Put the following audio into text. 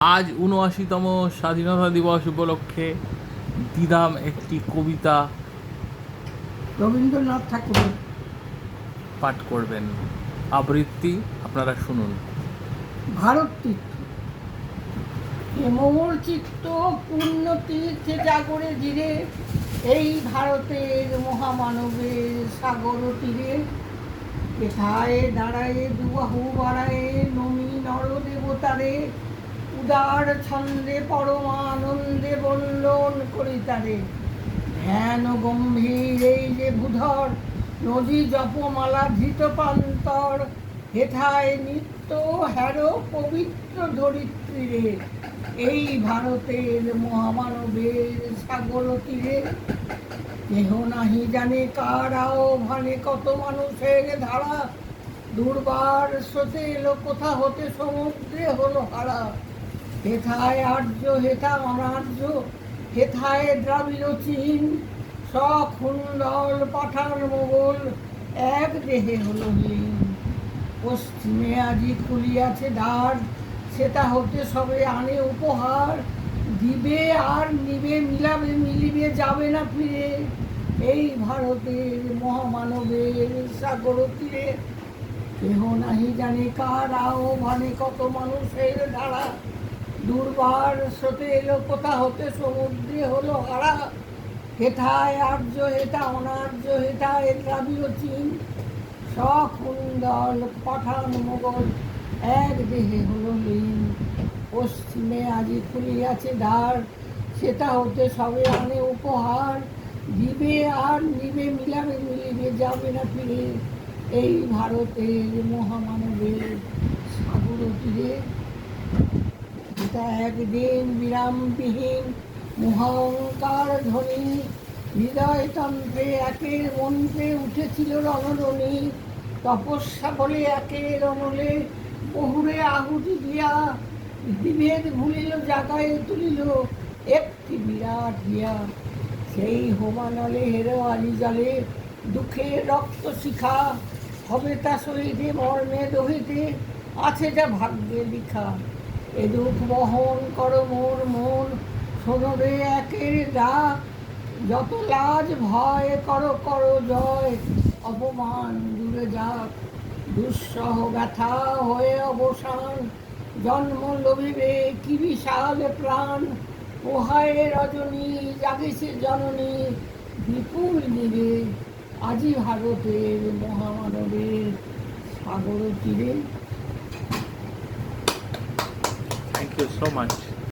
আজ ৭৯তম স্বাধীনতা দিবস উপলক্ষে দিদাম একটি কবিতা রবীন্দ্রনাথ ঠাকুরের পাঠ করবেন। আবৃত্তি আপনারা শুনুন। ভারত তীর্থ মোর চিত্ত পূর্ণ তীর্থে জাগরে ধীরে, এই ভারতের মহামানবের সাগর তীরে। কোথায় দাঁড়ায় দুবাহু বাড়ায় নমি নর দেবতারে, উদার ছন্দে পরমানন্দে বন্দন করি তারে। ধ্যান গম্ভীর এই যে ভূধর নদী জপমালা ধৃত প্রান্তর, হেথায় নিত্য হ্যারো পবিত্র ধরিত্রী রে, এই ভারতের মহামানবের সাগর তীরে। কেহ নাহি জানে কার আহ্বানে কত মানুষের ধারা, দুর্বার স্রোতে এলো কোথা হতে সমুদ্রে হলো হারা। হেথায় আর্য হেথা অনার্য, হেথায় দ্রাবিড় চীন, সখুন্দল পাঠান মোগল এক দেহে হলো লীন। পশ্চিমে আজি খুলিয়াছে দ্বার, সেটা হতে সবে আনে উপহার। দিবে আর নিবে মিলাবে মিলিবে যাবে না ফিরে, এই ভারতের মহামানবের সাগর তীরে। কেহ নাহি জানে কার আহ্বানে কত মানুষের ধারা, দুর্বার স্রোতে এলো কোথা হতে সমুদ্রে হলো হারা। হেথায় আর্য হেথা অনার্য, হেথায় দ্রাবিড় চীন, সখুন্দল পাঠান মোগল এক দেহে হলো লীন। পশ্চিমে আজি খুলিয়াছে দ্বার, সেটা হতে সবে আনে উপহার। দিবে আর নিবে মিলাবে মিলিবে যাবে না ফিরে, এই ভারতের মহামানবের সাগর তীরে। এটা একদিন বিরামবিহীন মহাঙ্কার ধ্বনি, হৃদয়তন্ত্রে একের মন্ত্রে উঠেছিল রণধ্বনি। তপস্যা বলে একের অনলে বহুরে আহুতি দিয়া, বিভেদ ভুলিল জাগায় তুলিল একটি বিরাট হিয়া। সেই হোমানলে হেরো আলি জলে দুঃখের রক্ত শিখা, হবে তা সহিতে মর্মে দহিতে আছে যা ভাগ্যে লিখা। এ দুঃখ বহন করো মোর মন, শোনো রে একের ডাক। যত লাজ ভয় করো করো জয়, অপমান দূরে যাক। দুঃসহ ব্যথা হয়ে অবসান, জন্ম লভিবে কি বিশাল প্রাণ। পোহায় রজনী জাগিছে জননী, বিপুল নীরে আজি ভারতের মহামানবের সাগর তীরে। Thank you so much.